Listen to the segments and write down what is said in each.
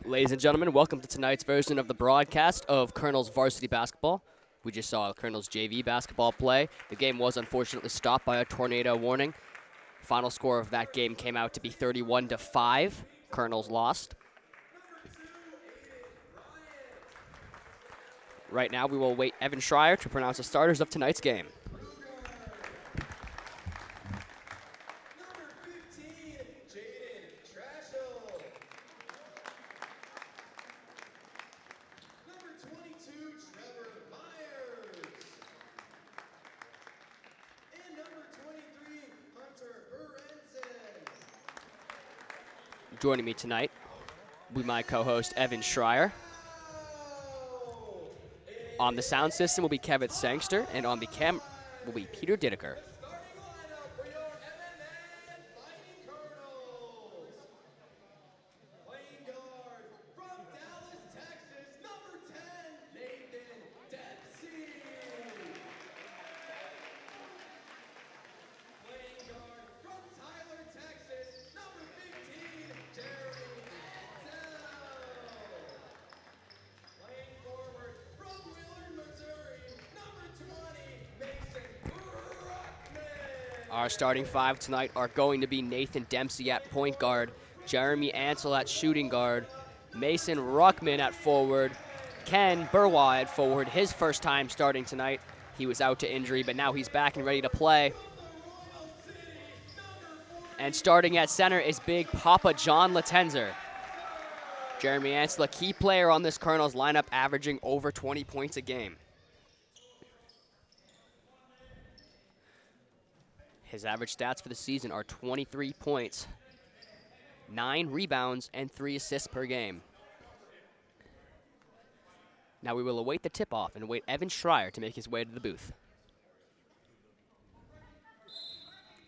Ladies and gentlemen, welcome to tonight's version of the broadcast of Colonel's varsity basketball. We just saw Colonel's JV basketball play. The game was unfortunately stopped by a tornado warning. Final score of that game came out to be 31-5. Colonel's lost. Right now, we will await Evan Schreier to pronounce the starters of tonight's game. Joining me tonight will be my co-host, Evan Schreier. On the sound system will be Kevin Sangster, and on the cam will be Peter Dideker. Our starting five tonight are going to be Nathan Dempsey at point guard, Jeremy Ansel at shooting guard, Mason Ruckman at forward, Ken Burwa at forward, his first time starting tonight. He was out to injury, but now he's back and ready to play. And starting at center is big Papa John Latenzer. Jeremy Ansel, a key player on this Colonel's lineup, averaging over 20 points a game. His average stats for the season are 23 points, 9 rebounds, and 3 assists per game. Now we will await the tip-off and await Evan Schreier to make his way to the booth.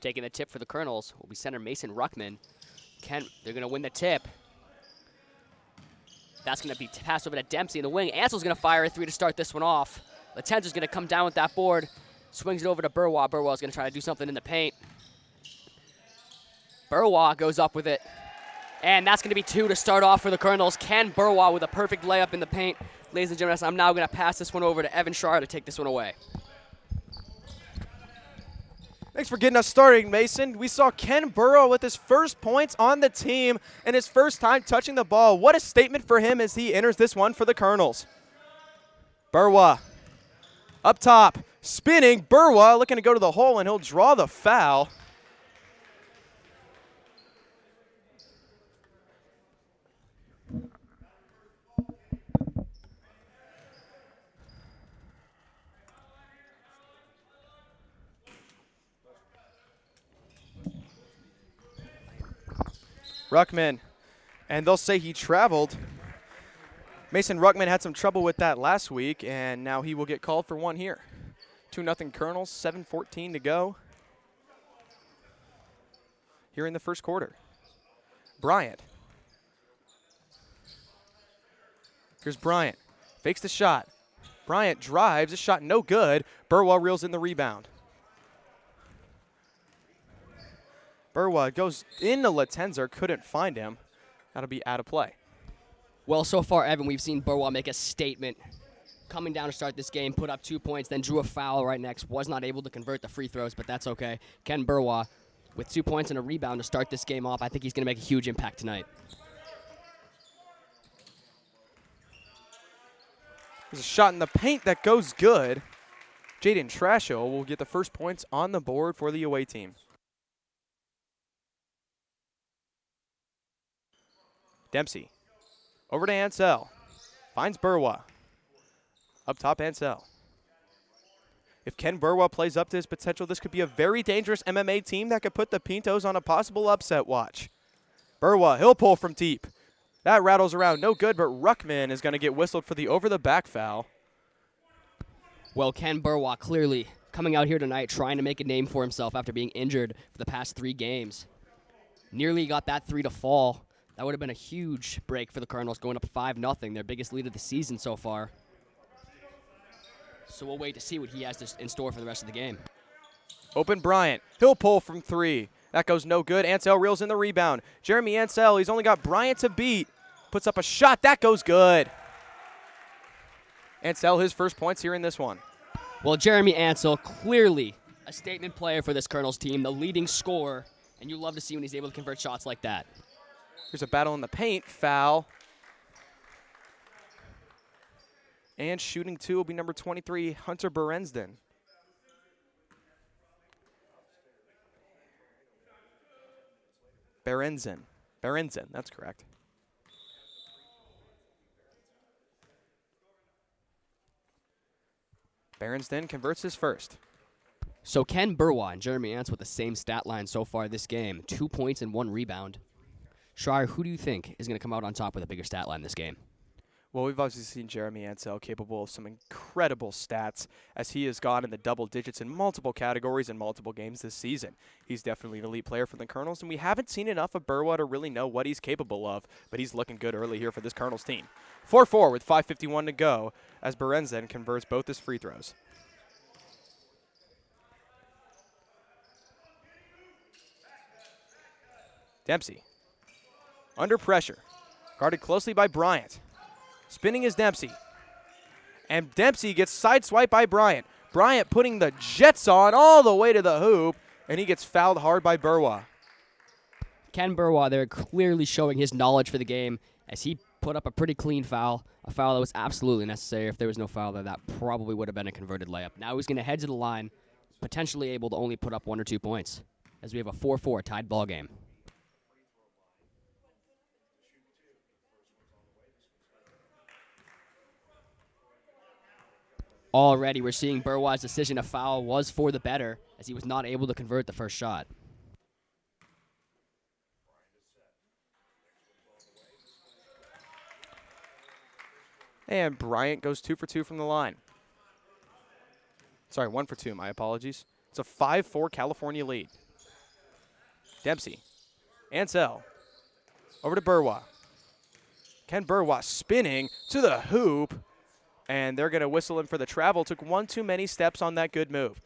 Taking the tip for the Colonels will be center Mason Ruckman. They're going to win the tip. That's going to be passed over to Dempsey in the wing. Ansel's going to fire a three to start this one off. Latenzer's going to come down with that board. Swings it over to Burwa. Burwa's going to try to do something in the paint. Burwa goes up with it. And that's going to be 2 to start off for the Colonels. Ken Burwa with a perfect layup in the paint. Ladies and gentlemen, I'm now going to pass this one over to Evan Schreier to take this one away. Thanks for getting us started, Mason. We saw Ken Burwa with his first points on the team and his first time touching the ball. What a statement for him as he enters this one for the Colonels. Burwa up top, spinning. Burwa looking to go to the hole, and he'll draw the foul. Ruckman, and they'll say he traveled. Mason Ruckman had some trouble with that last week, and now he will get called for one here. 2-0 Colonels, 7:14 to go here in the first quarter. Bryant. Here's Bryant. Fakes the shot. Bryant drives. This shot no good. Burwa reels in the rebound. Burwa goes into Latenzer. Couldn't find him. That'll be out of play. Well, so far, Evan, we've seen Burwa make a statement. Coming down to start this game, put up 2 points, then drew a foul right next. Was not able to convert the free throws, but that's okay. Ken Burwa with 2 points and a rebound to start this game off. I think he's going to make a huge impact tonight. There's a shot in the paint that goes good. Jaden Trasho will get the first points on the board for the away team. Dempsey. Over to Ansel. Finds Burwa. Up top, Ansel. If Ken Burwa plays up to his potential, this could be a very dangerous MMA team that could put the Pintos on a possible upset watch. Burwa, he'll pull from deep. That rattles around, no good, but Ruckman is going to get whistled for the over-the-back foul. Well, Ken Burwa clearly coming out here tonight trying to make a name for himself after being injured for the past 3 games. Nearly got that 3 to fall. That would have been a huge break for the Colonels, going up 5-0, their biggest lead of the season so far. So we'll wait to see what he has in store for the rest of the game. Open Bryant. He'll pull from 3. That goes no good. Ansel reels in the rebound. Jeremy Ansel, he's only got Bryant to beat. puts up a shot. That goes good. Ansel, his first points here in this one. Well, Jeremy Ansel, clearly a statement player for this Colonels team, the leading scorer, and you love to see when he's able to convert shots like that. Here's a battle in the paint. Foul. And shooting 2 will be number 23, Hunter Berenzden. Berenzin, that's correct. Berenzden converts his first. So Ken Burwa and Jeremy Ansel with the same stat line so far this game, 2 points and 1 rebound. Schreier, who do you think is going to come out on top with a bigger stat line this game? Well, we've obviously seen Jeremy Ansel capable of some incredible stats as he has gone in the double digits in multiple categories in multiple games this season. He's definitely an elite player for the Colonels, and we haven't seen enough of Burwa to really know what he's capable of, but he's looking good early here for this Colonels team. 4-4 with 5:51 to go as Berenzden converts both his free throws. Dempsey, under pressure, guarded closely by Bryant. Spinning is Dempsey. And Dempsey gets sideswiped by Bryant. Bryant putting the Jets on all the way to the hoop, and he gets fouled hard by Burwa. Ken Burwa there clearly showing his knowledge for the game as he put up a pretty clean foul, a foul that was absolutely necessary. If there was no foul there, that probably would have been a converted layup. Now he's going to head to the line, potentially able to only put up 1 or 2 points as we have a 4-4 tied ball game. Already, we're seeing Burwa's decision to foul was for the better as he was not able to convert the first shot. And Bryant goes 2 for 2 from the line. Sorry, 1 for 2, my apologies. It's a 5-4 California lead. Dempsey. Ansel. Over to Burwa. Ken Burwa spinning to the hoop. And they're going to whistle him for the travel. Took 1 too many steps on that good move.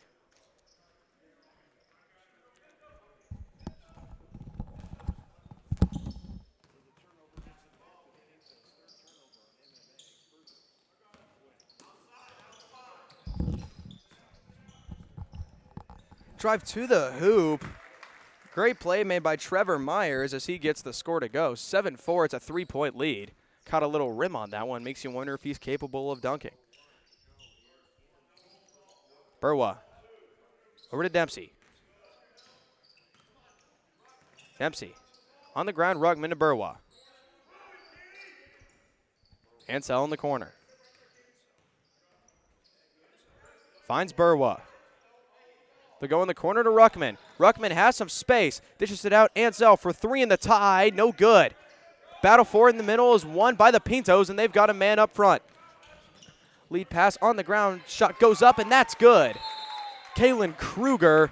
Drive to the hoop. Great play made by Trevor Myers as he gets the score to go. 7-4, it's a 3-point lead. Caught a little rim on that one. Makes you wonder if he's capable of dunking. Burwa. Over to Dempsey. Dempsey. On the ground, Rugman to Burwa. Ansel in the corner. Finds Burwa. They go in the corner to Ruckman. Ruckman has some space. Dishes it out. Ansel for 3 in the tie. No good. Battle for in the middle is won by the Pintos, and they've got a man up front. Lead pass on the ground. Shot goes up, and that's good. Kalen Kruger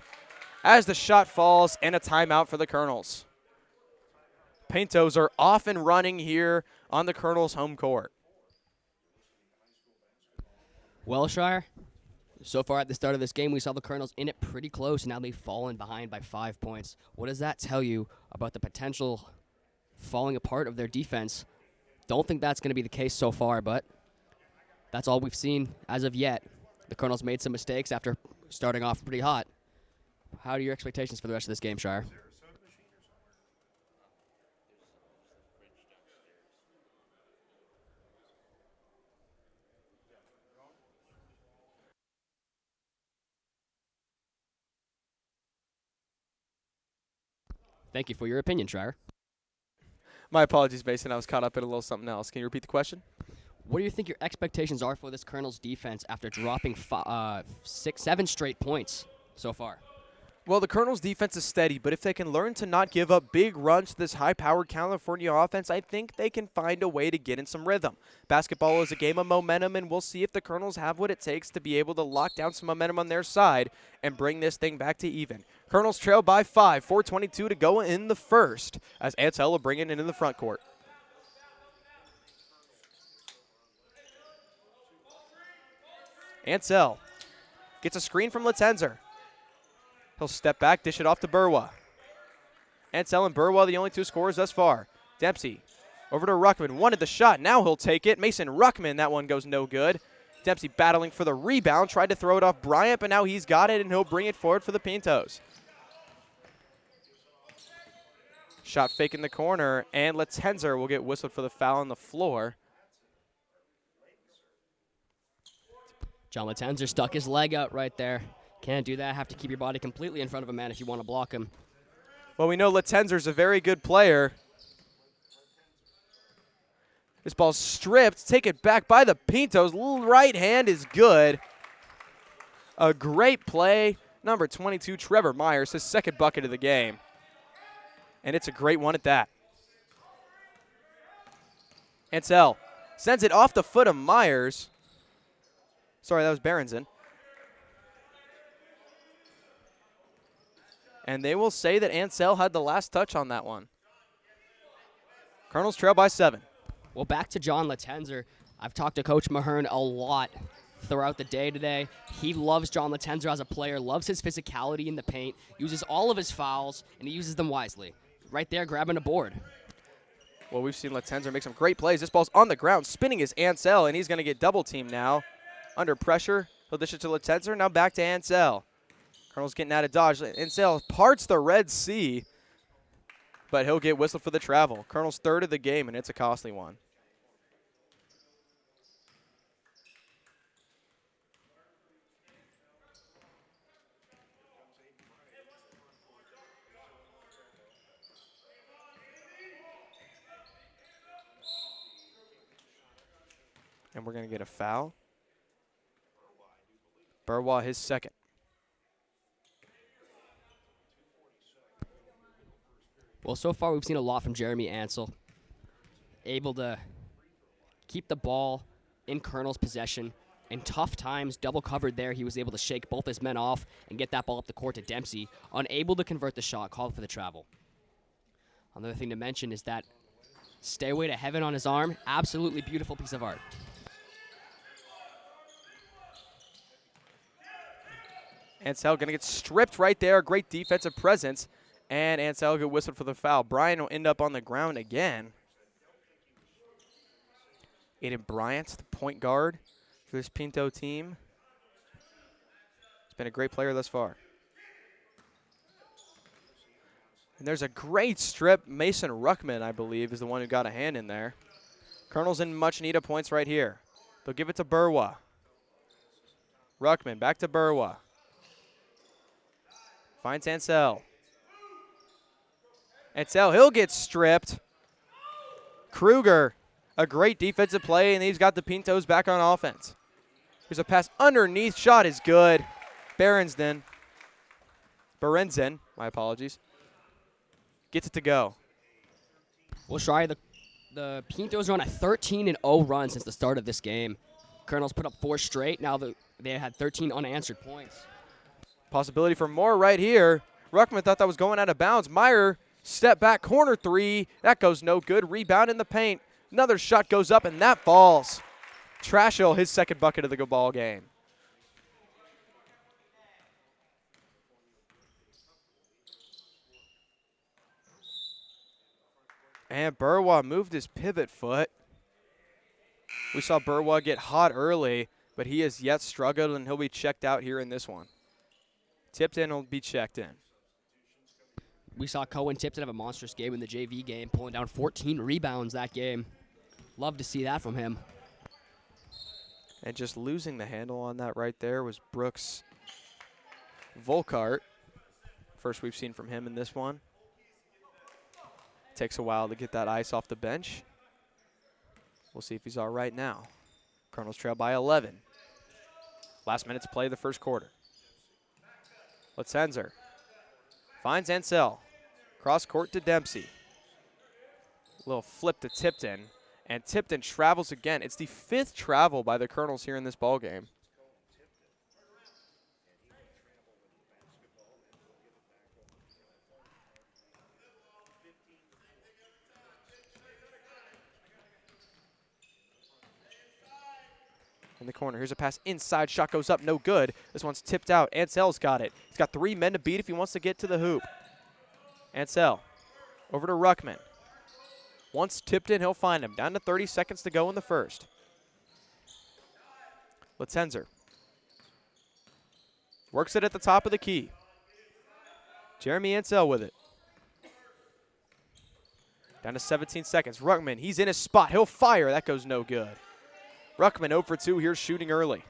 as the shot falls, and a timeout for the Colonels. Pintos are off and running here on the Colonels' home court. Well, Shire, so far at the start of this game, we saw the Colonels in it pretty close. Now they've fallen behind by 5 points. What does that tell you about the potential falling apart of their defense? Don't think that's going to be the case so far, but that's all we've seen as of yet. The Colonels made some mistakes after starting off pretty hot. How are your expectations for the rest of this game, Shire? Thank you for your opinion, Shire. My apologies, Mason. I was caught up in a little something else. Can you repeat the question? What do you think your expectations are for this Colonels defense after dropping 7 straight points so far? Well, the Colonels' defense is steady, but if they can learn to not give up big runs to this high-powered California offense, I think they can find a way to get in some rhythm. Basketball is a game of momentum, and we'll see if the Colonels have what it takes to be able to lock down some momentum on their side and bring this thing back to even. Colonels trail by 5, 4:22 to go in the first, as Ansel will bring it into the front court. Ansel gets a screen from Latenzer. He'll step back, dish it off to Burwa. Ansel and Burwa, the only 2 scorers thus far. Dempsey Over to Ruckman. Wanted the shot. Now he'll take it. Mason Ruckman. That one goes no good. Dempsey battling for the rebound. Tried to throw it off Bryant, but now he's got it, and he'll bring it forward for the Pintos. Shot fake in the corner, and Latenzer will get whistled for the foul on the floor. John Latenzer stuck his leg out right there. Can't do that. Have to keep your body completely in front of a man if you want to block him. Well, we know Latenzer's a very good player. This ball's stripped. Take it back by the Pintos. Right hand is good. A great play. Number 22, Trevor Myers, his second bucket of the game. And it's a great one at that. Ansel sends it off the foot of Myers. Sorry, that was Berenson. And they will say that Ansel had the last touch on that one. Colonels trail by 7. Well, back to John Latenzer. I've talked to Coach Mahern a lot throughout the day today. He loves John Latenzer as a player, loves his physicality in the paint, uses all of his fouls, and he uses them wisely. Right there, grabbing a board. Well, we've seen Latenzer make some great plays. This ball's on the ground. Spinning is Ansel, and he's going to get double teamed now. Under pressure, he'll dish it to Latenzer. Now back to Ansel. Colonel's getting out of dodge. Ansel parts the Red Sea, but he'll get whistled for the travel. Colonel's third of the game, and it's a costly one. And we're going to get a foul. Burwa, his second. Well, so far we've seen a lot from Jeremy Ansel. Able to keep the ball in Colonel's possession. In tough times, double covered there, he was able to shake both his men off and get that ball up the court to Dempsey. Unable to convert the shot, called for the travel. Another thing to mention is that Stairway to Heaven on his arm, absolutely beautiful piece of art. Ansel going to get stripped right there. Great defensive presence. And Ansel get whistled for the foul. Bryan will end up on the ground again. Aiden Bryant, the point guard for this Pinto team. He's been a great player thus far. And there's a great strip. Mason Ruckman, I believe, is the one who got a hand in there. Colonel's in much need of points right here. They'll give it to Burwa. Ruckman back to Burwa. Finds Ansel. Ansel, he'll get stripped. Kruger, a great defensive play, and he's got the Pintos back on offense. Here's a pass underneath. Shot is good. Berenson, my apologies, gets it to go. Well, Shry, the Pintos are on a 13-0 run since the start of this game. Colonels put up 4 straight. Now they had 13 unanswered points. Possibility for more right here. Ruckman thought that was going out of bounds. Meyer, step back, corner 3. That goes no good. Rebound in the paint. Another shot goes up, and that falls. Trashel, his second bucket of the ball game. And Burwa moved his pivot foot. We saw Burwa get hot early, but he has yet struggled, and he'll be checked out here in this one. Tipton will be checked in. We saw Cohen Tipton have a monstrous game in the JV game, pulling down 14 rebounds that game. Love to see that from him. And just losing the handle on that right there was Brooks Volkart. First we've seen from him in this one. Takes a while to get that ice off the bench. We'll see if he's all right now. Colonels trail by 11. Last minute to play the first quarter. Latenzer finds Ansel. Cross court to Dempsey. Little flip to Tipton. And Tipton travels again. It's the 5th travel by the Colonels here in this ball game. In the corner, here's a pass inside. Shot goes up, no good. This one's tipped out. Ansel's got it. He's got 3 men to beat if he wants to get to the hoop. Ansel over to Ruckman. Once tipped in, he'll find him. Down to 30 seconds to go in the first. Letzenzer works it at the top of the key. Jeremy Ansell with it. Down to 17 seconds. Ruckman, he's in his spot. He'll fire. That goes no good. Ruckman 0 for 2 here, shooting early.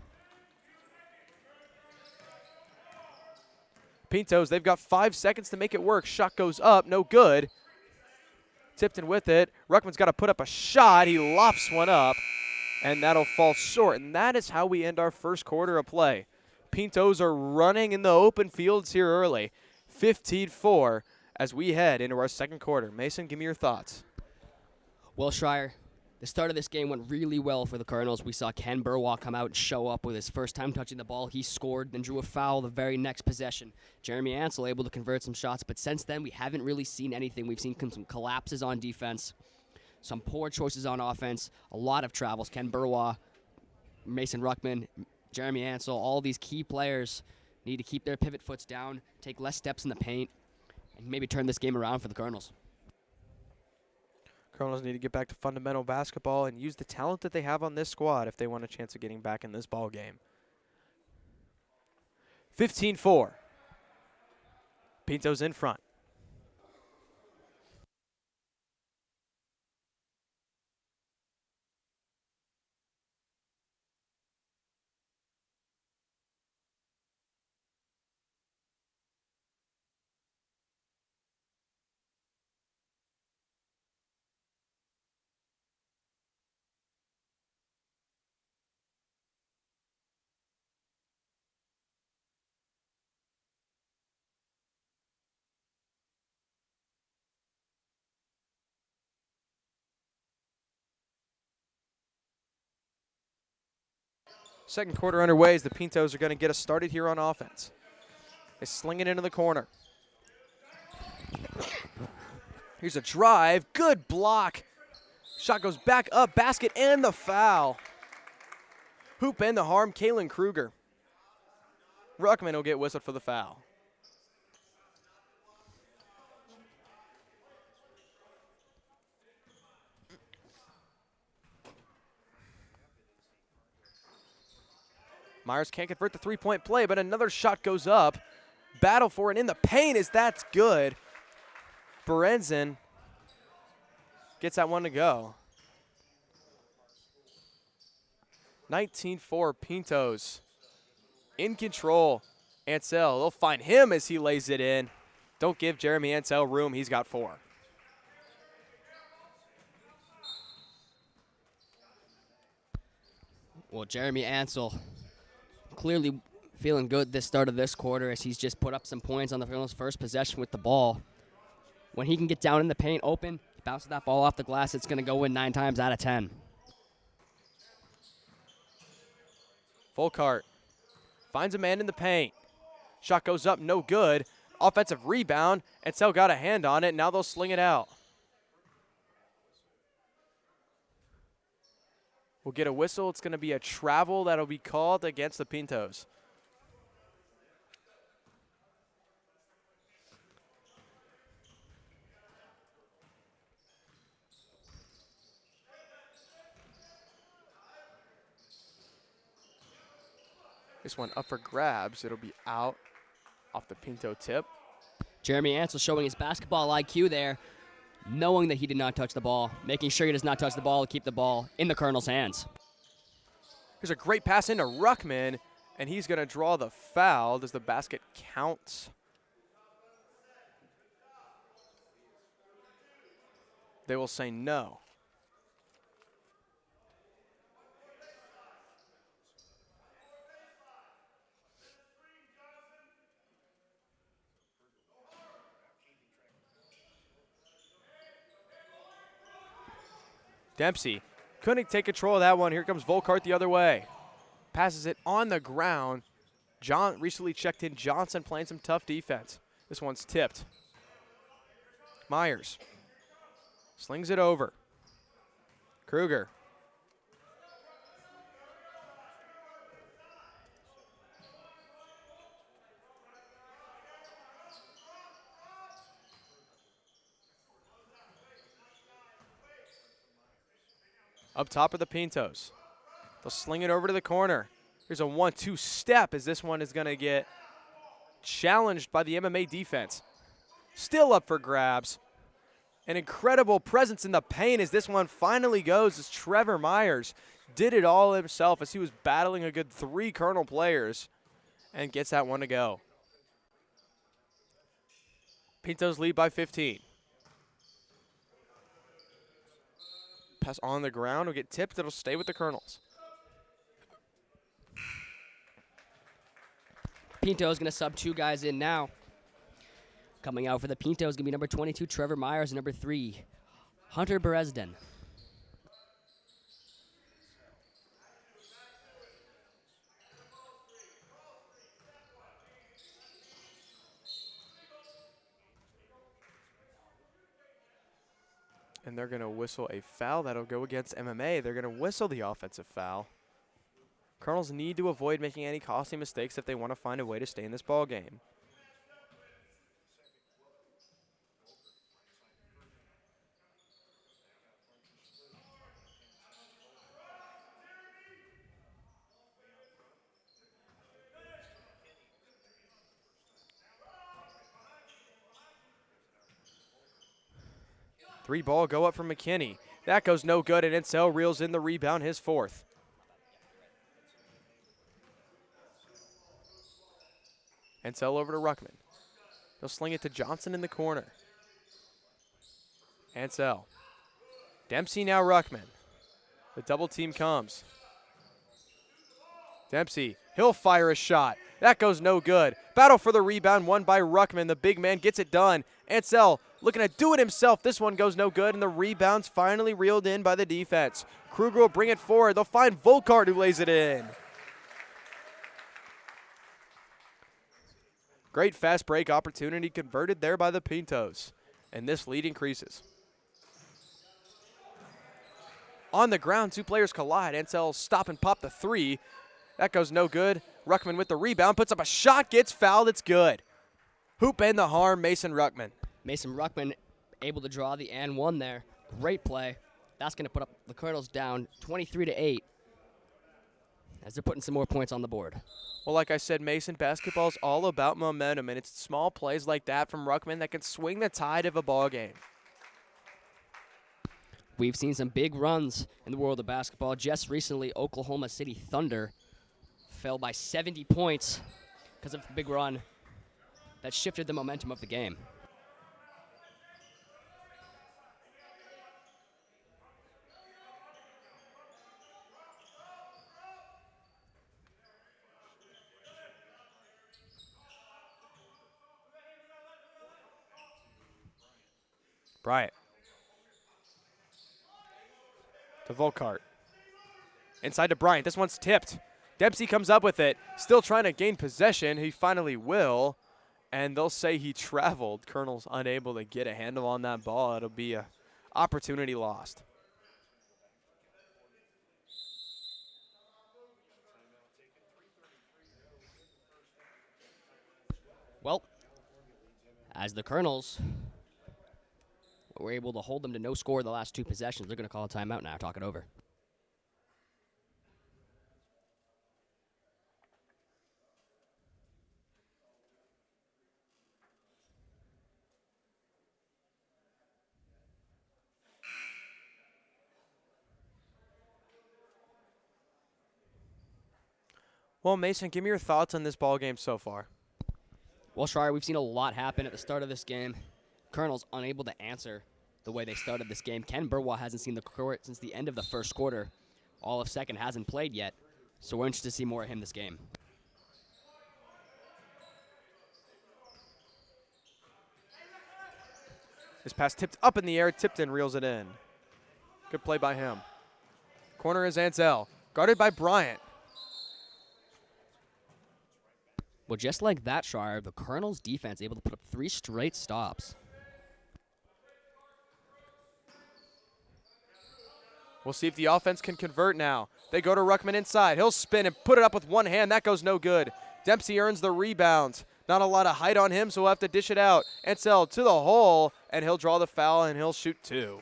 Pintos, they've got 5 seconds to make it work. Shot goes up, no good. Tipton with it. Ruckman's got to put up a shot. He lops one up, and that'll fall short. And that is how we end our first quarter of play. Pintos are running in the open fields here early. 15-4 as we head into our second quarter. Mason, give me your thoughts. Well, Schreier, the start of this game went really well for the Cardinals. We saw Ken Burwa come out and show up with his first time touching the ball. He scored, then drew a foul the very next possession. Jeremy Ansell able to convert some shots, but since then we haven't really seen anything. We've seen some collapses on defense, some poor choices on offense, a lot of travels. Ken Burwa, Mason Ruckman, Jeremy Ansell, all these key players need to keep their pivot foots down, take less steps in the paint, and maybe turn this game around for the Cardinals. Cardinals need to get back to fundamental basketball and use the talent that they have on this squad if they want a chance of getting back in this ball game. 15-4. Pintos in front. Second quarter underway as the Pintos are going to get us started here on offense. They sling it into the corner. Here's a drive. Good block. Shot goes back up. Basket and the foul. Hoop and the harm. Kalen Kruger. Ruckman will get whistled for the foul. Myers can't convert the three-point play, but another shot goes up. Battle for it in the paint as that's good. Berenzin gets that one to go. 19-4 Pintos. In control. Ansell, they'll find him as he lays it in. Don't give Jeremy Ansell room. He's got 4. Well, Jeremy Ansell clearly feeling good this start of this quarter as he's just put up some points on the Cardinals' first possession with the ball. When he can get down in the paint open, bounce that ball off the glass, it's going to go in 9 times out of 10. Volkart finds a man in the paint. Shot goes up, no good. Offensive rebound. Ansell got a hand on it. Now they'll sling it out. We'll get a whistle. It's going to be a travel that'll be called against the Pintos. This one up for grabs. It'll be out off the Pinto tip. Jeremy Ansell showing his basketball IQ there, knowing that he did not touch the ball, making sure he does not touch the ball to keep the ball in the Cardinals' hands. Here's a great pass into Ruckman, and he's going to draw the foul. Does the basket count? They will say no. Dempsey couldn't take control of that one. Here comes Volkart the other way. Passes it on the ground. John recently checked in. Johnson playing some tough defense. This one's tipped. Myers slings it over. Kruger. Up top of the Pintos. They'll sling it over to the corner. Here's a 1-2 step as this one is going to get challenged by the MMA defense. Still up for grabs. An incredible presence in the paint as this one finally goes as Trevor Myers did it all himself as he was battling a good 3 Colonel players and gets that one to go. Pintos lead by 15. Pass on the ground will get tipped. It'll stay with the Colonels. Pinto is going to sub 2 guys in now. Coming out for the Pinto is going to be number 22, Trevor Myers, and number 3, Hunter Beresden. And they're going to whistle a foul. That'll go against MMA. They're going to whistle the offensive foul. Colonels need to avoid making any costly mistakes if they want to find a way to stay in this ball game. Three ball go up from McKinney. That goes no good, and Ansel reels in the rebound, his 4th. Ansel over to Ruckman. He'll sling it to Johnson in the corner. Ansel. Dempsey now Ruckman. The double team comes. Dempsey, he'll fire a shot. That goes no good. Battle for the rebound, won by Ruckman. The big man gets it done. Ansel looking to do it himself. This one goes no good, and the rebound's finally reeled in by the defense. Kruger will bring it forward. They'll find Volkart who lays it in. Great fast break opportunity converted there by the Pintos, and this lead increases. On the ground, 2 players collide. Ansel stop and pop the 3. That goes no good. Ruckman with the rebound, puts up a shot, gets fouled, it's good. Hoop and the harm, Mason Ruckman. Mason Ruckman able to draw the and 1 there. Great play. That's going to put up the Colonels down 23-8 as they're putting some more points on the board. Well, like I said, Mason, basketball is all about momentum, and it's small plays like that from Ruckman that can swing the tide of a ball game. We've seen some big runs in the world of basketball. Just recently, Oklahoma City Thunder fell by 70 points because of a big run that shifted the momentum of the game. Bryant. To Volkart. Inside to Bryant. This one's tipped. Dempsey comes up with it. Still trying to gain possession. He finally will. And they'll say he traveled. Colonel's unable to get a handle on that ball. It'll be a opportunity lost. Well, as the Colonels were able to hold them to no score the last 2 possessions, they're going to call a timeout now, talk it over. Well, Mason, give me your thoughts on this ball game so far. Well, Schreier, we've seen a lot happen at the start of this game. Colonel's unable to answer the way they started this game. Ken Burwell hasn't seen the court since the end of the first quarter. All of second hasn't played yet, so we're interested to see more of him this game. This pass tipped up in the air. Tipton reels it in. Good play by him. Corner is Ansel. Guarded by Bryant. Well, just like that, Schreier, the Colonel's defense able to put up 3 straight stops. We'll see if the offense can convert now. They go to Ruckman inside. He'll spin and put it up with one hand. That goes no good. Dempsey earns the rebound. Not a lot of height on him, so he'll have to dish it out. Ansel to the hole, and he'll draw the foul, and he'll shoot 2.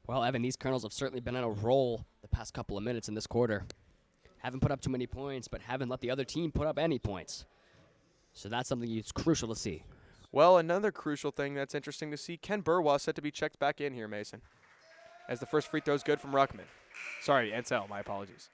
Well, Evan, these Colonels have certainly been on a roll the past couple of minutes in this quarter. Haven't put up too many points, but haven't let the other team put up any points. So that's something it's crucial to see. Well, another crucial thing that's interesting to see, Ken Burwa set to be checked back in here, Mason, as the first free throw is good from Ruckman. Sorry, Ansel, my apologies.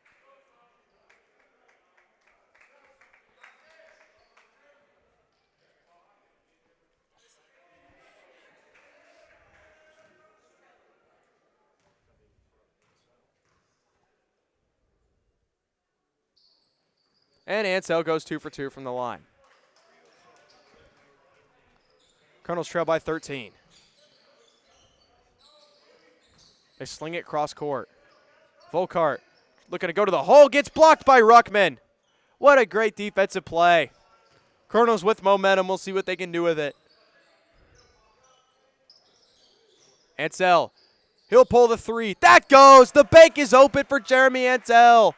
And Ansel goes 2 for 2 from the line. Colonels trail by 13. They sling it cross court. Volkart looking to go to the hole, gets blocked by Ruckman. What a great defensive play. Colonels with momentum. We'll see what they can do with it. Ansel, he'll pull the three. That goes. The bank is open for Jeremy Ansel.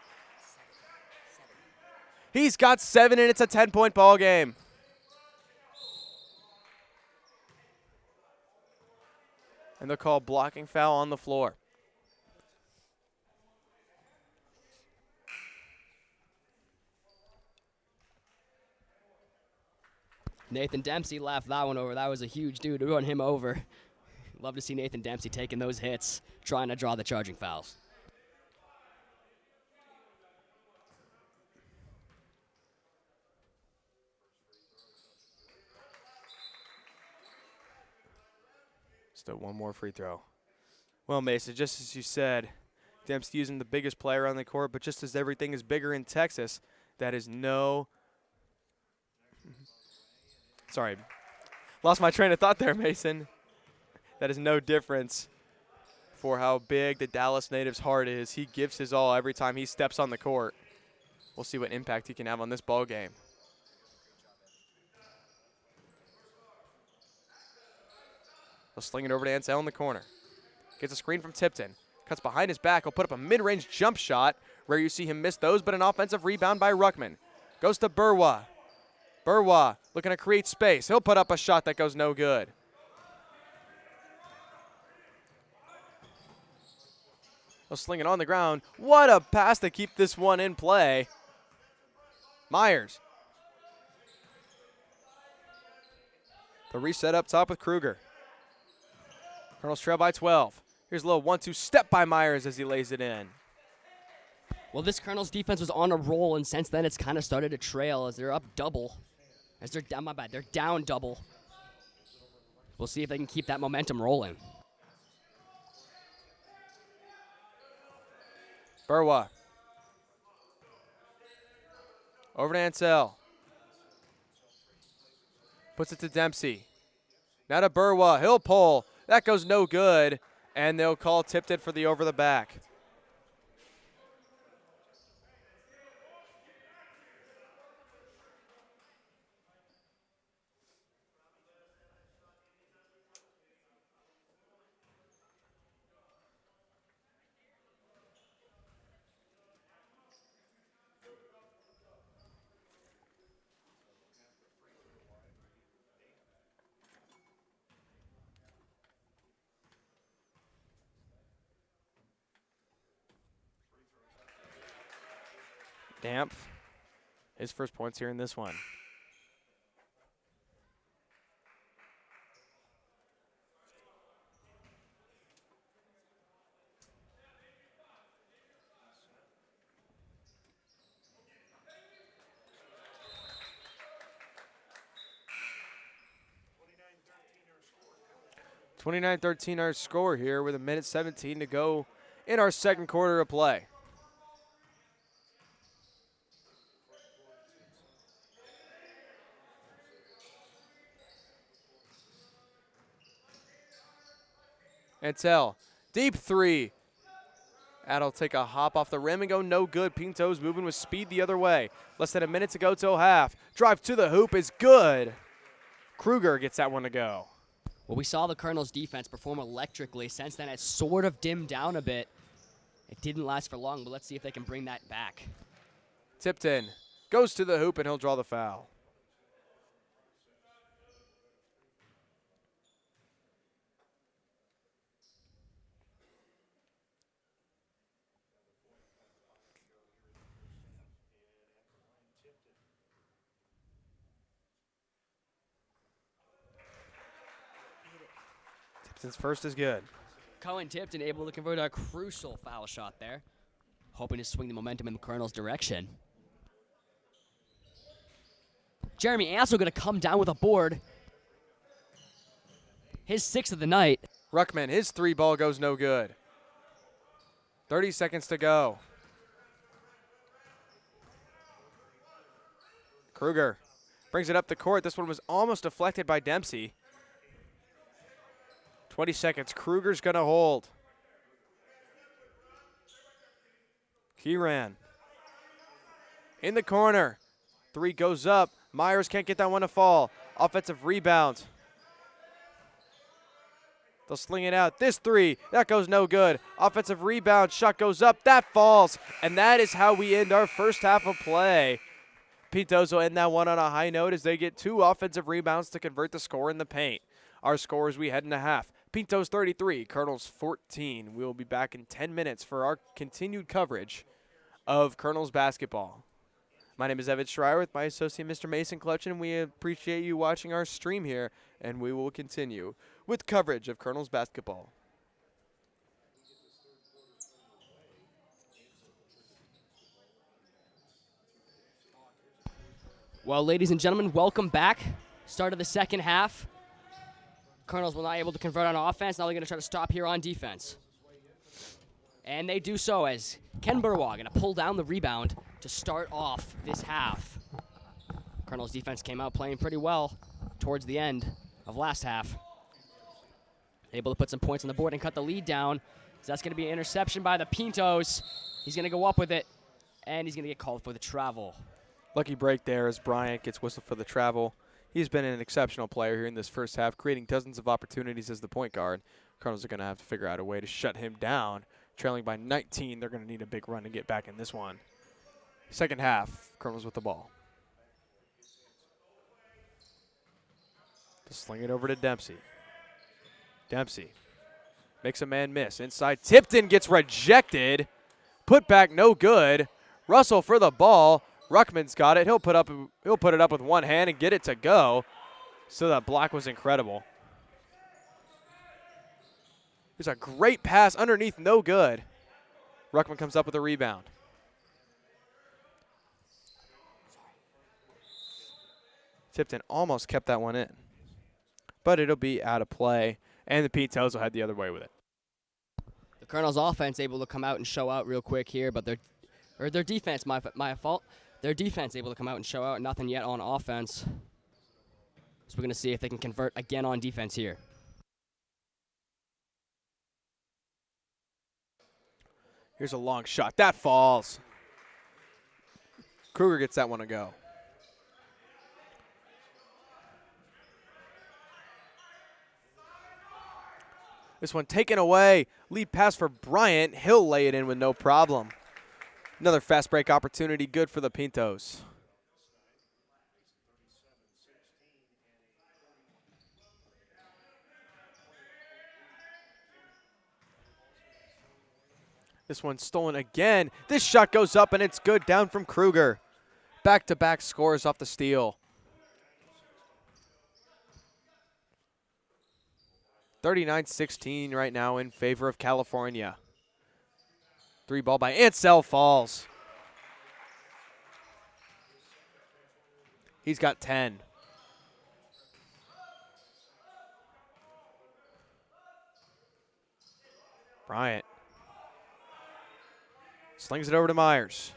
He's got 7, and it's a 10-point ball game. And they'll call blocking foul on the floor. Nathan Dempsey laughed that one over. That was a huge dude to run him over. Love to see Nathan Dempsey taking those hits, trying to draw the charging fouls. Still one more free throw. Well, Mason, just as you said, Dempsey using the biggest player on the court, but just as everything is bigger in Texas, that is no... Sorry. Lost my train of thought there, Mason. That is no difference for how big the Dallas native's heart is. He gives his all every time he steps on the court. We'll see what impact he can have on this ball game. He'll sling it over to Ansel in the corner. Gets a screen from Tipton. Cuts behind his back. He'll put up a mid-range jump shot. Rare you see him miss those, but an offensive rebound by Ruckman. Goes to Burwa. Burwa looking to create space. He'll put up a shot that goes no good. He'll sling it on the ground. What a pass to keep this one in play. Myers. The reset up top with Kruger. Colonels trail by 12. Here's a little 1-2 step by Myers as he lays it in. Well, this Colonels defense was on a roll, and since then it's kind of started to trail as they're up double. As they're down, they're down double. We'll see if they can keep that momentum rolling. Burwa. Over to Ansel. Puts it to Dempsey. Now to Burwa. He'll pull. That goes no good. And they'll call Tipton for the over the back. Damp. His first points here in this one. (29-13) our score here with 1:17 to go in our second quarter of play. Ansel, deep three. That'll take a hop off the rim and go no good. Pinto's moving with speed the other way. Less than a minute to go till half. Drive to the hoop is good. Kruger gets that one to go. Well, we saw the Colonels defense perform electrically. Since then, it's sort of dimmed down a bit. It didn't last for long, but let's see if they can bring that back. Tipton goes to the hoop and he'll draw the foul. Tipton's first is good. Cohen Tipton able to convert a crucial foul shot there, hoping to swing the momentum in the Colonels' direction. Jeremy Ansell going to come down with a board. His 6th of the night. Ruckman, his 3 ball goes no good. 30 seconds to go. Kruger brings it up the court. This one was almost deflected by Dempsey. 20 seconds. Kruger's going to hold. Kieran in the corner. 3 goes up. Myers can't get that one to fall. Offensive rebound. They'll sling it out. This 3, that goes no good. Offensive rebound, shot goes up, that falls. And that is how we end our first half of play. Pintos will end that one on a high note as they get 2 offensive rebounds to convert the score in the paint. Our score as we head into half. Pintos 33, Colonels 14. We will be back in 10 minutes for our continued coverage of Colonels basketball. My name is Evan Schreier with my associate Mr. Mason Clutchin, and we appreciate you watching our stream here, and we will continue with coverage of Colonels basketball. Well, ladies and gentlemen, welcome back. Start of the second half. Colonels were not able to convert on offense. Now they're going to try to stop here on defense. And they do so as Ken Burwa going to pull down the rebound to start off this half. Colonels defense came out playing pretty well towards the end of last half. Able to put some points on the board and cut the lead down. So that's going to be an interception by the Pintos. He's going to go up with it, and he's going to get called for the travel. Lucky break there as Bryant gets whistled for the travel. He's been an exceptional player here in this first half, creating dozens of opportunities as the point guard. Colonels are going to have to figure out a way to shut him down. Trailing by 19, they're going to need a big run to get back in this one. Second half, Colonels with the ball. To sling it over to Dempsey. Dempsey makes a man miss. Inside, Tipton gets rejected. Put back, no good. Russell for the ball. Ruckman's got it. He'll put it up with one hand and get it to go. So that block was incredible. There's a great pass underneath, no good. Ruckman comes up with a rebound. Tipton almost kept that one in, but it'll be out of play, and the Pintos will head the other way with it. The Colonels offense able to come out and show out real quick here, but their defense, my fault. Their defense able to come out and show out. Nothing yet on offense. So we're going to see if they can convert again on defense here. Here's a long shot. That falls. Kruger gets that one to go. This one taken away. Lead pass for Bryant. He'll lay it in with no problem. Another fast break opportunity, good for the Pintos. This one's stolen again. This shot goes up and it's good, down from Kruger. Back-to-back scores off the steal. 39-16 right now in favor of California. 3 ball by Ansell falls. He's got 10. Bryant slings it over to Myers.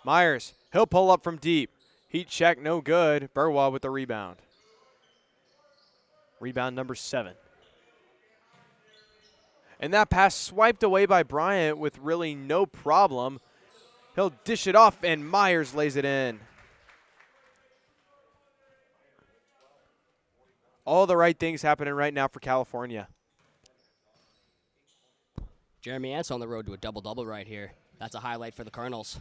Myers, he'll pull up from deep. Heat check, no good. Burwa with the rebound. Rebound number 7. And that pass swiped away by Bryant with really no problem. He'll dish it off, and Myers lays it in. All the right things happening right now for California. Jeremy Ansell on the road to a double-double right here. That's a highlight for the Colonels.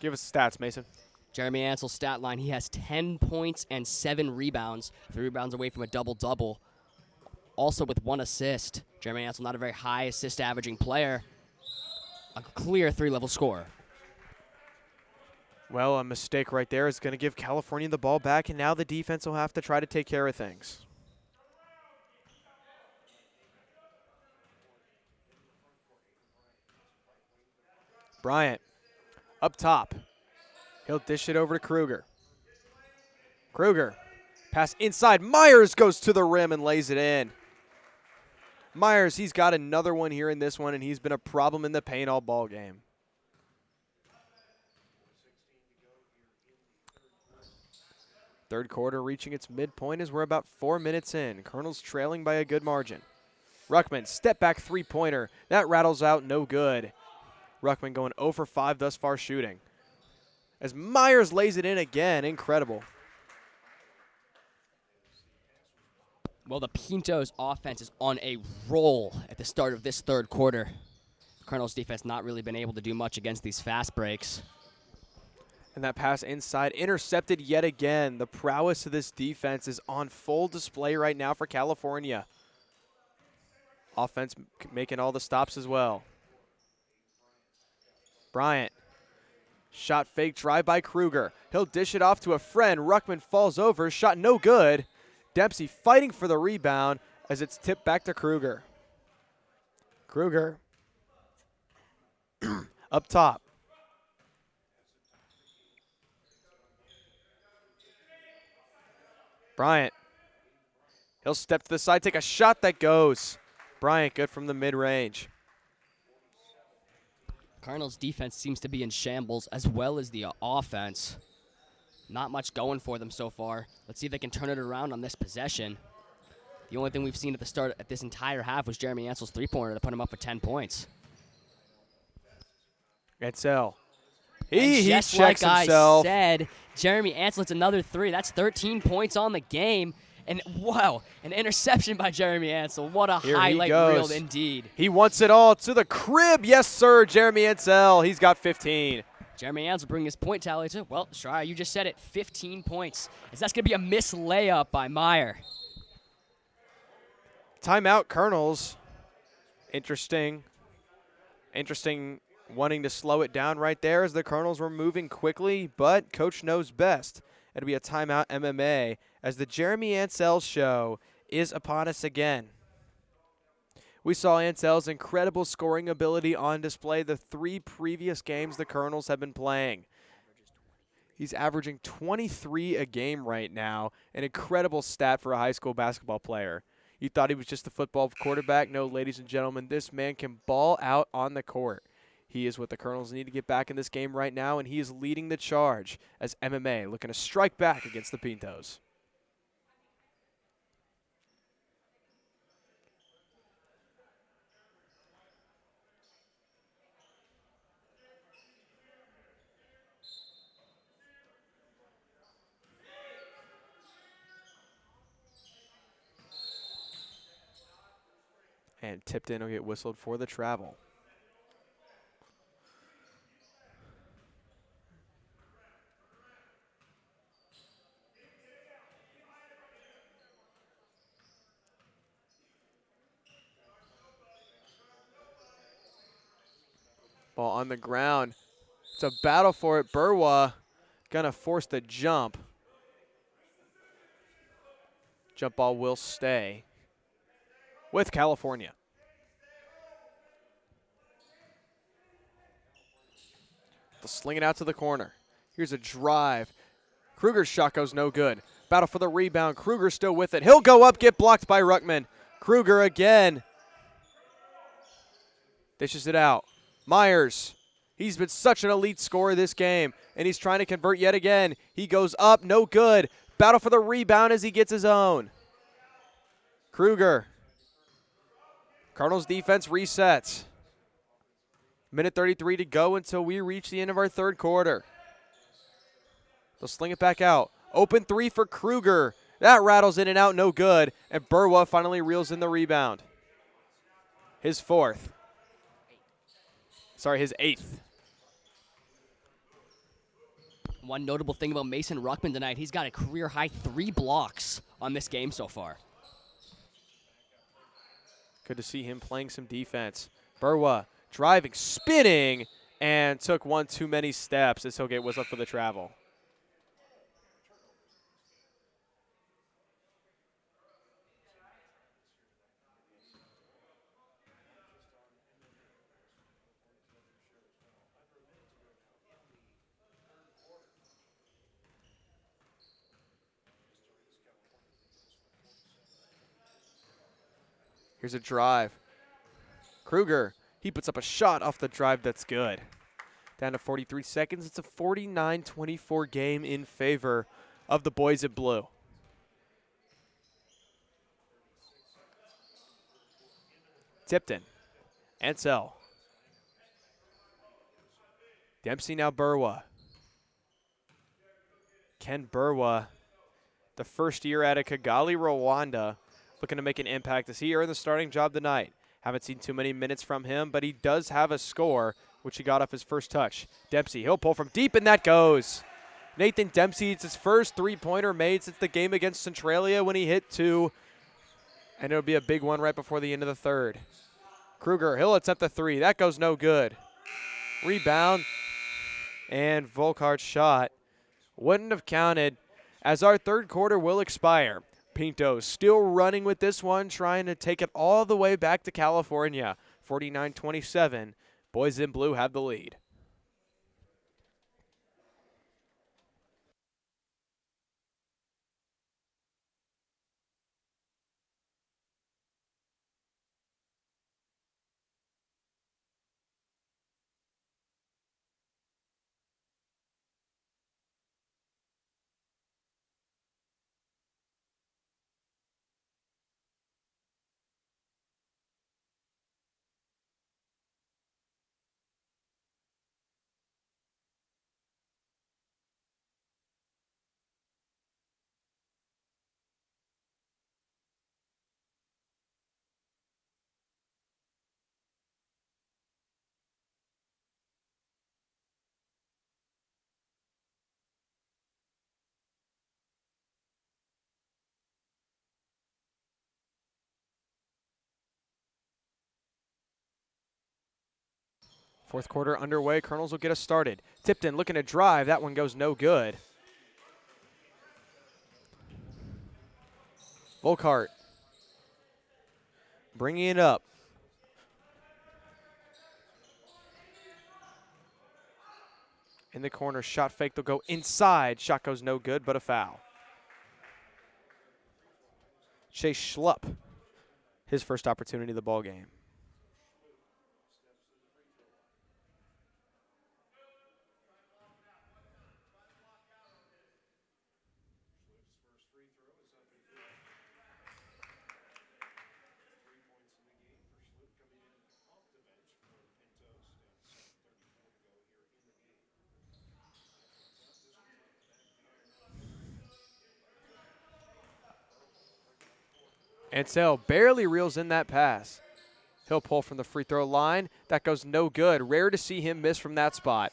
Give us the stats, Mason. Jeremy Ansell's stat line, he has 10 points and 7 rebounds. 3 rebounds away from a double-double. Also with 1 assist. Jeremy Ansell, not a very high assist averaging player. A clear 3-level scorer. Well, a mistake right there is going to give California the ball back, and now the defense will have to try to take care of things. Bryant up top. He'll dish it over to Kruger. Kruger, pass inside. Myers goes to the rim and lays it in. Myers, he's got another one here in this one, and he's been a problem in the paint all ball game. Third quarter reaching its midpoint as we're about 4 minutes in. Colonel's trailing by a good margin. Ruckman, step back three-pointer. That rattles out, no good. Ruckman going 0 for 5 thus far shooting. As Myers lays it in again, incredible. Well, the Pintos offense is on a roll at the start of this third quarter. Colonel's defense not really been able to do much against these fast breaks. And that pass inside, intercepted yet again. The prowess of this defense is on full display right now for California. Offense making all the stops as well. Bryant, shot fake, drive by Kruger. He'll dish it off to a friend. Ruckman falls over, shot no good. Dempsey fighting for the rebound as it's tipped back to Kruger. Kruger up top. Bryant, he'll step to the side, take a shot that goes. Bryant good from the mid-range. Cardinals' defense seems to be in shambles as well as the offense. Not much going for them so far. Let's see if they can turn it around on this possession. The only thing we've seen at the start at this entire half was Jeremy Ansell's three-pointer to put him up for 10 points. Edsel. He just checks like himself. I said, Jeremy Ansell hits another three. That's 13 points on the game. And, wow, an interception by Jeremy Ansell. What a highlight reel indeed. He wants it all to the crib. Yes, sir, Jeremy Ansell. He's got 15. Jeremy Ansell bringing his point tally to, well, Schreier, you just said it, 15 points. As that's going to be a missed layup by Meyer. Timeout, Colonels. Interesting wanting to slow it down right there as the Colonels were moving quickly, but Coach knows best. It'll be a timeout MMA as the Jeremy Ansell show is upon us again. We saw Ansell's incredible scoring ability on display the 3 previous games the Colonels have been playing. He's averaging 23 a game right now, an incredible stat for a high school basketball player. You thought he was just a football quarterback? No, ladies and gentlemen, this man can ball out on the court. He is what the Colonels need to get back in this game right now, and he is leading the charge as MMA looking to strike back against the Pintos. And Tipton will get whistled for the travel. Ball on the ground. It's a battle for it. Burwa gonna force the jump. Jump ball will stay with California. They'll sling it out to the corner. Here's a drive. Kruger's shot goes no good. Battle for the rebound. Kruger still with it. He'll go up, get blocked by Ruckman. Kruger again. Dishes it out. Myers. He's been such an elite scorer this game, and he's trying to convert yet again. He goes up, no good. Battle for the rebound as he gets his own. Kruger. Cardinals defense resets. Minute 33 to go until we reach the end of our third quarter. They'll sling it back out. Open three for Kruger. That rattles in and out, no good. And Burwa finally reels in the rebound. His fourth. Sorry, his eighth. One notable thing about Mason Ruckman tonight, he's got a career-high 3 blocks on this game so far. Good to see him playing some defense. Burwa driving, spinning, and took one too many steps as he'll get whistled for the travel. Here's a drive. Kruger, he puts up a shot off the drive that's good. Down to 43 seconds. It's a 49-24 game in favor of the boys in blue. Tipton. Ansel. Dempsey now Burwa. Ken Burwa, the first year out of Kigali, Rwanda, looking to make an impact as he earned the starting job tonight. Haven't seen too many minutes from him, but he does have a score, which he got off his first touch. Dempsey, he'll pull from deep, and that goes. Nathan Dempsey, it's his first three-pointer made since the game against Centralia when he hit 2, and it'll be a big one right before the end of the third. Kruger, he'll attempt the 3. That goes no good. Rebound, and Volkart's shot wouldn't have counted as our third quarter will expire. Pinto still running with this one, trying to take it all the way back to California. 49-27. Boys in blue have the lead. Fourth quarter underway. Colonels will get us started. Tipton looking to drive. That one goes no good. Volkart bringing it up. In the corner, shot fake. They'll go inside. Shot goes no good, but a foul. Chase Schlupp, his first opportunity of the ball game. Ansel barely reels in that pass. He'll pull from the free throw line. That goes no good. Rare to see him miss from that spot.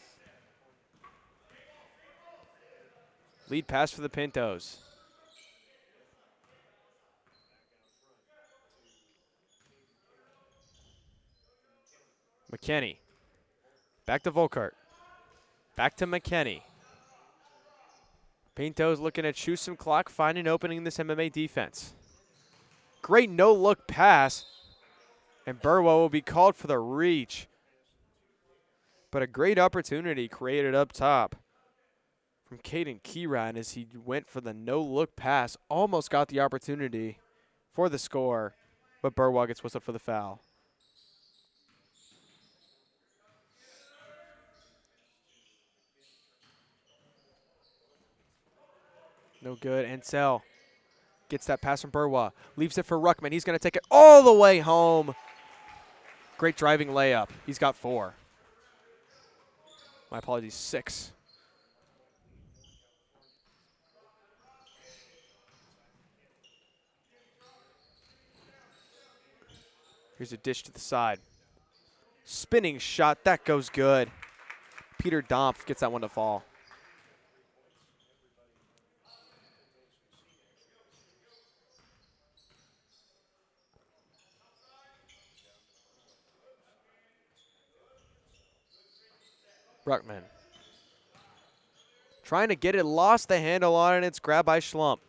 Lead pass for the Pintos. McKinney. Back to Volkart. Back to McKinney. Pintos looking to chew some clock, find an opening in this MMA defense. Great no-look pass, and Burwa will be called for the reach. But a great opportunity created up top from Caden Keyran as he went for the no-look pass. Almost got the opportunity for the score, but Burwa gets whistled for the foul. No good. Ansel gets that pass from Burwa. Leaves it for Ruckman. He's going to take it all the way home. Great driving layup. He's got 4. My apologies, 6. Here's a dish to the side. Spinning shot. That goes good. Peter Dompf gets that one to fall. Ruckman. Trying to get it, lost the handle on it. It's grabbed by Schlump.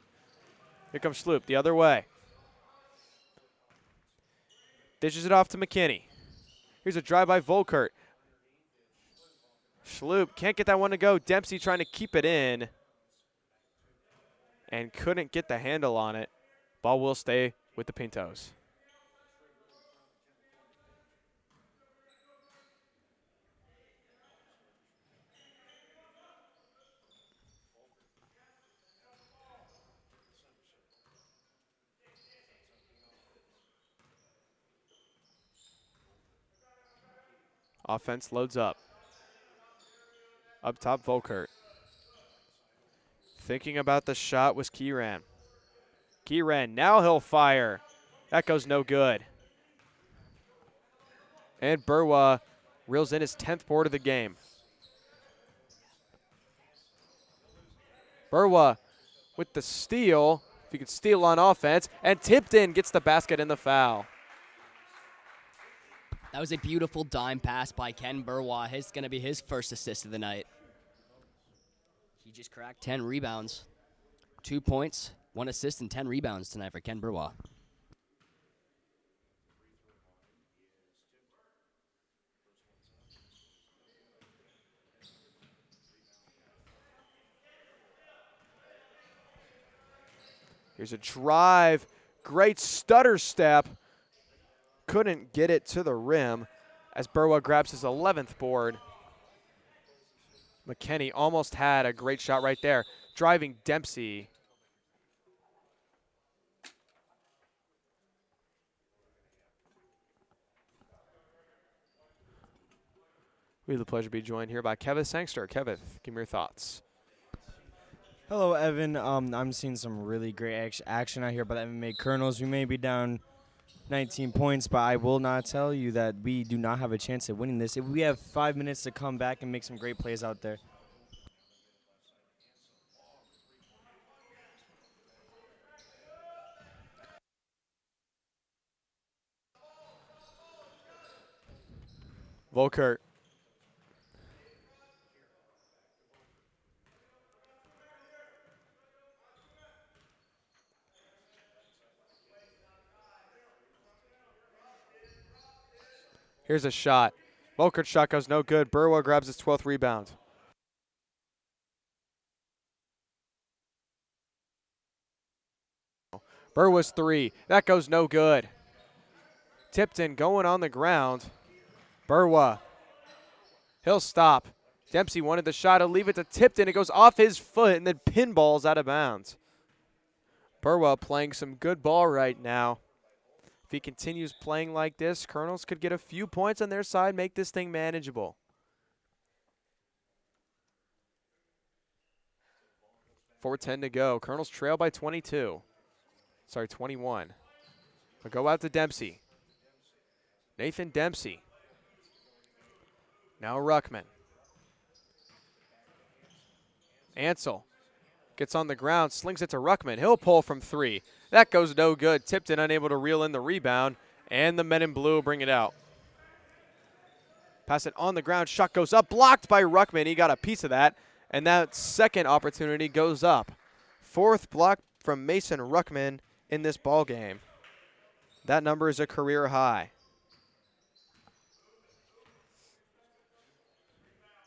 Here comes Sloop the other way. Dishes it off to McKinney. Here's a drive by Volkart. Sloop can't get that one to go. Dempsey trying to keep it in and couldn't get the handle on it. Ball will stay with the Pintos. Offense loads up. Up top, Volkert. Thinking about the shot was Kieran. Kieran, now he'll fire. That goes no good. And Burwa reels in his 10th board of the game. Burwa with the steal, if he could steal on offense, and Tipton gets the basket and the foul. That was a beautiful dime pass by Ken Burwa. His going to be his first assist of the night. He just cracked 10 rebounds. 2 points, 1 assist, and 10 rebounds tonight for Ken Burwa. Here's a drive. Great stutter step. Couldn't get it to the rim as Burwa grabs his 11th board. McKinney almost had a great shot right there. Driving Dempsey. We have the pleasure to be joined here by Kevin Sangster. Kevin, give me your thoughts. Hello, Evan. I'm seeing some really great action out here by the MMA Colonels. We may be down 19 points, but I will not tell you that we do not have a chance at winning this. If we have 5 minutes to come back and make some great plays out there. Volkert. Here's a shot. Volkert's shot goes no good. Burwa grabs his 12th rebound. Burwa's 3. That goes no good. Tipton going on the ground. Burwa. He'll stop. Dempsey wanted the shot. He'll leave it to Tipton. It goes off his foot and then pinballs out of bounds. Burwa playing some good ball right now. If he continues playing like this, Colonels could get a few points on their side, make this thing manageable. .410 to go. Colonels trail by 22. Sorry, 21. We'll go out to Dempsey. Nathan Dempsey. Now Ruckman. Ansel gets on the ground, slings it to Ruckman. He'll pull from 3. That goes no good. Tipton unable to reel in the rebound, and the men in blue bring it out. Pass it on the ground. Shot goes up, blocked by Ruckman. He got a piece of that, and that second opportunity goes up. 4th block from Mason Ruckman in this ball game. That number is a career high.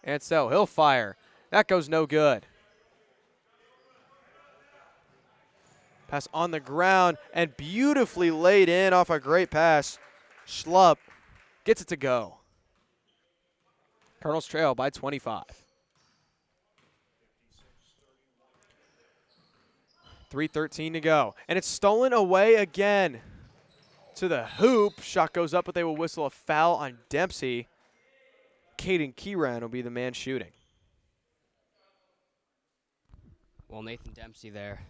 And so he'll fire. That goes no good. Pass on the ground and beautifully laid in off a great pass. Schlupp gets it to go. Colonels trail by 25. 3:13 to go. And it's stolen away again to the hoop. Shot goes up, but they will whistle a foul on Dempsey. Caden Kieran will be the man shooting. Well, Nathan Dempsey there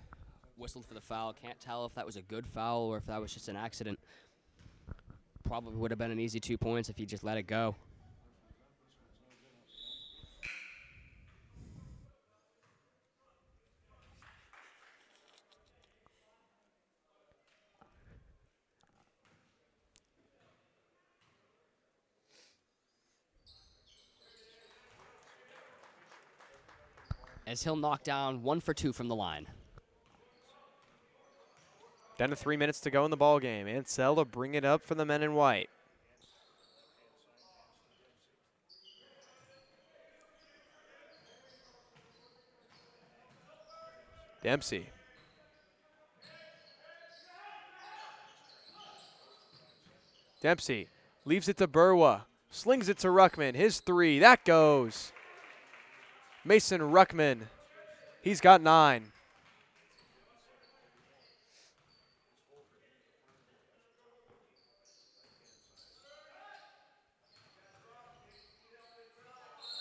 whistled for the foul. Can't tell if that was a good foul or if that was just an accident. Probably would have been an easy 2 points if he just let it go. As he'll knock down 1 for 2 from the line. Down to 3 minutes to go in the ball game. Ansel to bring it up for the men in white. Dempsey. Dempsey leaves it to Burwa. Slings it to Ruckman. His 3. That goes. Mason Ruckman. He's got 9.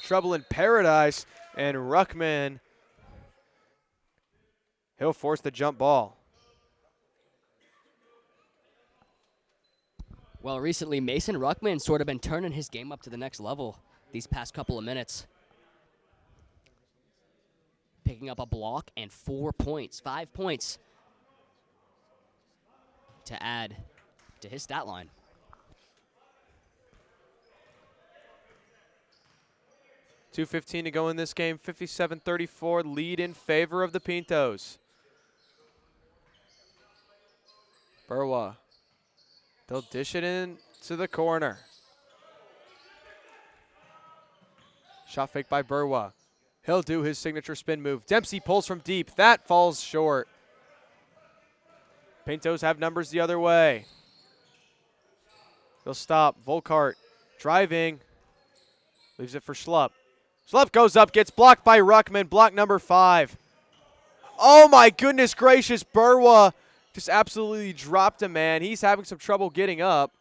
trouble in paradise. And Ruckman, he'll force the jump ball. Well, recently, Mason Ruckman sort of been turning his game up to the next level these past couple of minutes. Picking up a block and 4 points, 5 points to add to his stat line. .215 to go in this game. 57-34 lead in favor of the Pintos. Burwa. They'll dish it in to the corner. Shot fake by Burwa. He'll do his signature spin move. Dempsey pulls from deep. That falls short. Pintos have numbers the other way. They'll stop. Volkart driving. Leaves it for Schlupp. Schlupp goes up, gets blocked by Ruckman. Block number 5. Oh my goodness gracious. Burwa just absolutely dropped a man. He's having some trouble getting up.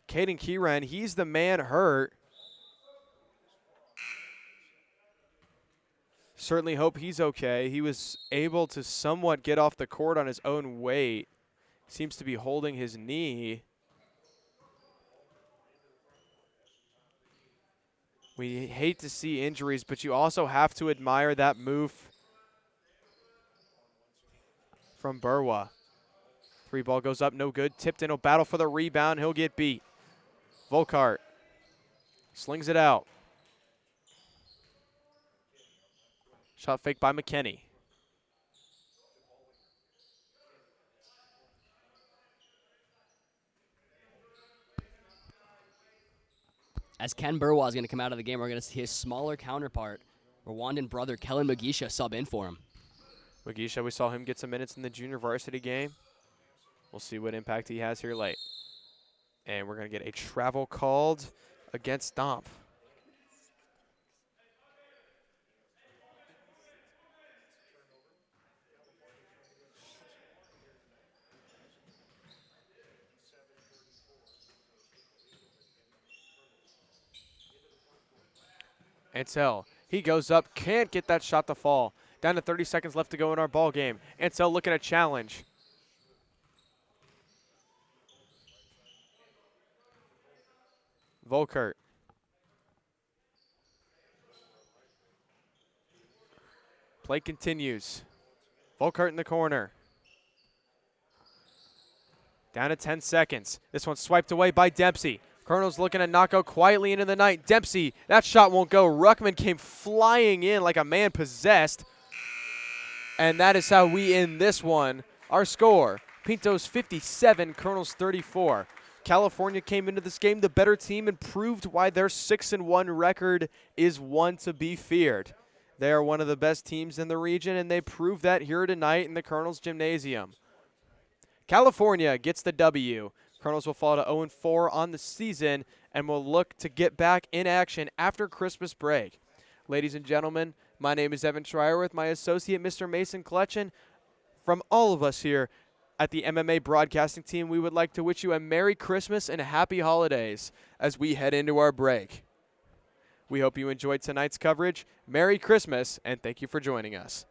Caden Kieran, he's the man hurt. Certainly hope he's okay. He was able to somewhat get off the court on his own weight. Seems to be holding his knee. We hate to see injuries, but you also have to admire that move from Burwa. 3 ball goes up, no good. Tipton will battle for the rebound. He'll get beat. Volkart slings it out. Shot fake by McKinney. As Ken Burwa is going to come out of the game, we're going to see his smaller counterpart, Rwandan brother Kellen Mugisha, sub in for him. Mugisha, we saw him get some minutes in the junior varsity game. We'll see what impact he has here late. And we're going to get a travel called against Domp. Ansel, he goes up, can't get that shot to fall. Down to 30 seconds left to go in our ball game. Ansel looking at challenge. Volkart. Play continues. Volkart in the corner. Down to 10 seconds. This one's swiped away by Dempsey. Colonel's looking to knock out quietly into the night. Dempsey, that shot won't go. Ruckman came flying in like a man possessed. And that is how we end this one. Our score, Pintos 57, Colonels 34. California came into this game the better team and proved why their 6-1 record is one to be feared. They are one of the best teams in the region, and they proved that here tonight in the Colonels Gymnasium. California gets the W. Colonels will fall to 0-4 on the season and will look to get back in action after Christmas break. Ladies and gentlemen, my name is Evan Schreier with my associate, Mr. Mason Kletchen. From all of us here at the MMA broadcasting team, we would like to wish you a Merry Christmas and Happy Holidays as we head into our break. We hope you enjoyed tonight's coverage. Merry Christmas, and thank you for joining us.